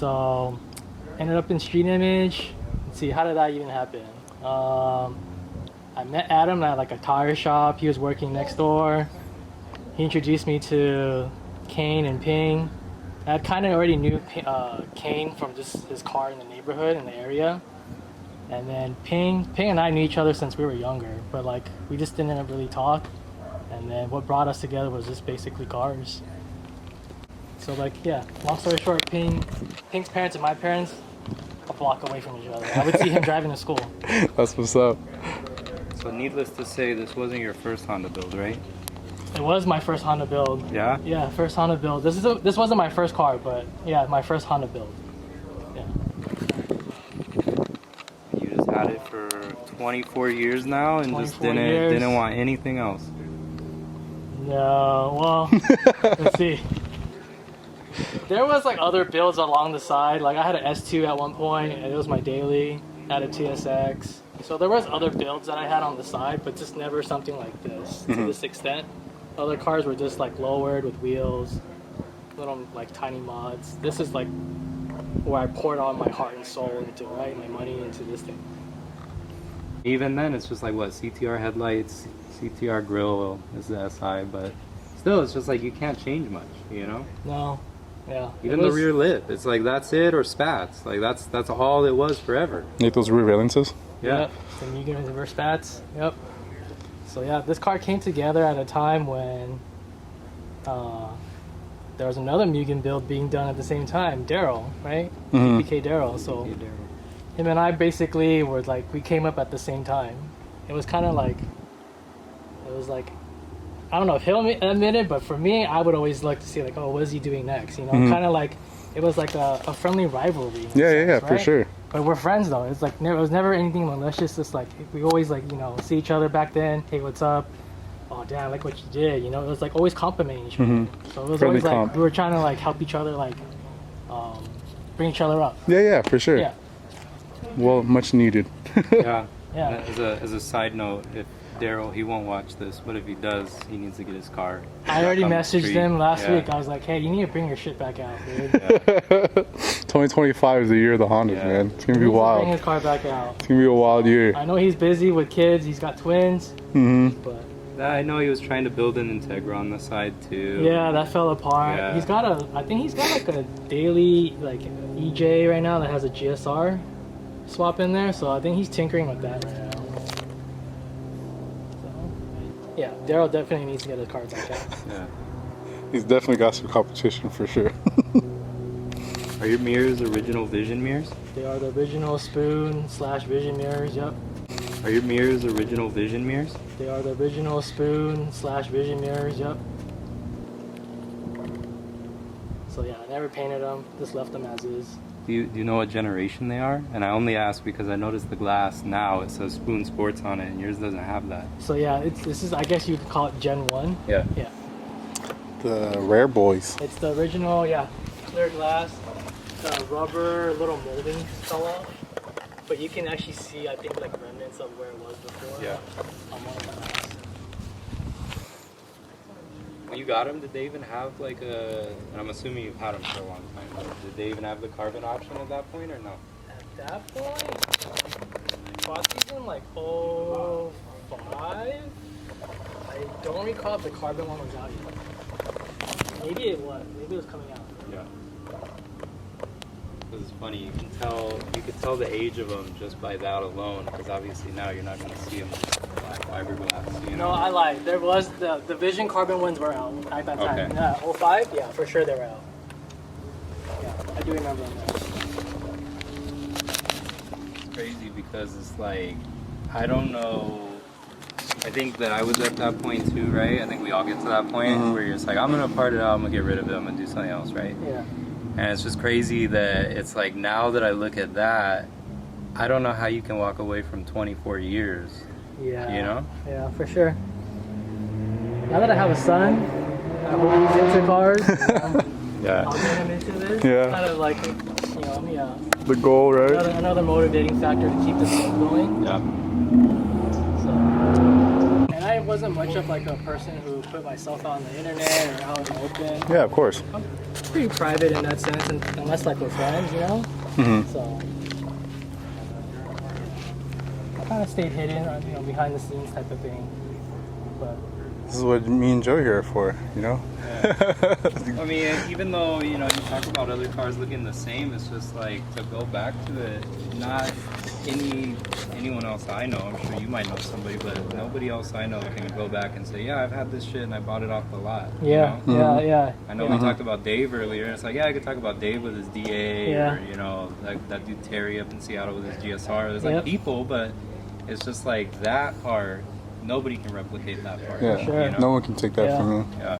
So ended up in street image. Let's see, how did that even happen? I met Adam at like a tire shop. He was working next door. He introduced me to Kane and Ping. I kind of already knew Kane from just his car in the neighborhood, in the area. And then Ping and I knew each other since we were younger, but like we just didn't really talk. And then what brought us together was just basically cars. So like, yeah, long story short, Ping's parents and my parents, a block away from each other. I would see him driving to school. That's what's up. So needless to say, this wasn't your first Honda build, right? It was my first Honda build. Yeah? Yeah, first Honda build. This wasn't my first car, but yeah, my first Honda build. Yeah. You just had it for 24 years now and just didn't want anything else. No, well, let's see. There was like other builds along the side. Like I had an S2 at one point, and it was my daily. I had a TSX. So there was other builds that I had on the side, but just never something like this to this extent. Other cars were just like lowered with wheels, little like tiny mods. This is like where I poured all my heart and soul into, right? My money into this thing. Even then, it's just like what, CTR headlights, CTR grill is the SI, but still, it's just like you can't change much, you know? No, yeah. Even the rear lip, it's like that's it or spats. Like that's all it was forever. Like those rear valences? Yeah. Yep. The Mugen reverse spats. Yep. So yeah, this car came together at a time when there was another Mugen build being done at the same time. Daryl, right? PK Daryl. So him and I basically were like, we came up at the same time. It was kind of like, I don't know if he'll admit it, but for me, I would always like to see like, oh, what is he doing next? You know, kind of like, it was like a friendly rivalry. Yeah, right? for sure. But we're friends though. It's like it was never anything malicious. Just like we always like, you know, see each other back then. Hey, what's up? Oh damn, I like what you did. You know, it was like always complimenting each other. So it was Friendly always like comp. we were trying to like help each other, like bring each other up. Yeah, for sure. Yeah. Well, much needed. Yeah. Yeah. As a side note, if Daryl, he won't watch this, but if he does, he needs to get his car. I already on the messaged street. him last Yeah. week. I was like, hey, you need to bring your shit back out, dude. 2025 is the year of the Hondas, Yeah. man. It's gonna He be needs to wild. bring his car back out. It's gonna be a wild year. I know he's busy with kids. He's got twins. But I know he was trying to build an Integra on the side too. yeah, that fell apart. Yeah. I think he's got like a daily like EJ right now that has a GSR swap in there. So I think he's tinkering with that right now. So, yeah, Daryl definitely needs to get his car back out. Yeah. He's definitely got some competition for sure. Are your mirrors original Vision mirrors? They are the original spoon / Vision mirrors. Yep. Are your mirrors original Vision mirrors? They are the original spoon / Vision mirrors. Yep. So yeah, I never painted them. Just left them as is. Do you know what generation they are? And I only ask because I noticed the glass now, it says Spoon Sports on it, and yours doesn't have that. So yeah, this is, I guess you could call it Gen 1. Yeah. Yeah. The rare boys. It's the original, yeah, clear glass. The rubber little molding fell off. But you can actually see, I think, like remnants of where it was before. Yeah. On one of the glass. When you got them, did they even have like a, and I'm assuming you've had them for a long time, but did they even have the carbon option at that point or no? At that point, I bought these in like 05. I don't recall if the carbon one was out yet. Maybe it was. Maybe it was coming out. Yeah. It's funny, you could tell the age of them just by that alone, because obviously now you're not going to see them with black fiberglass, you know? No, I lied. There was the Vision carbon ones were out at that time. Okay. Yeah, 05? Yeah, for sure they were out. Yeah, I do remember them. It's crazy because it's like, I don't know, I think that I was at that point too, right? I think we all get to that point where you're just like, I'm going to part it out, I'm going to get rid of it, I'm going to do something else, right? Yeah. And it's just crazy that it's like, now that I look at that, I don't know how you can walk away from 24 years. Yeah. You know? Yeah, for sure. Now that I have a son, I hope he's into cars. Yeah. I'll get him into this. Yeah. Kind of like, you know, yeah. The goal, right? Another motivating factor to keep this going. Yeah. So, and I wasn't much of like a person who put myself out on the internet or out in the open. Yeah, of course. pretty private in that sense, unless like we're friends, you know. Mm-hmm. So I kind of stayed hidden, you know, behind the scenes type of thing. But This is what me and Joe here are for, you know? I mean, even though, you know, you talk about other cars looking the same, it's just like to go back to it, not anyone else I know, I'm sure you might know somebody, but nobody else I know can go back and say, yeah, I've had this shit and I bought it off the lot. yeah, You know? yeah. I know we talked about Dave earlier, and it's like, yeah, I could talk about Dave with his DA, Yeah. or, you know, that dude Terry up in Seattle with his GSR. There's like Yep. people, but it's just like that part, nobody can replicate that part. Yeah, Sure. You know? no one can take that Yeah. from you. Yeah.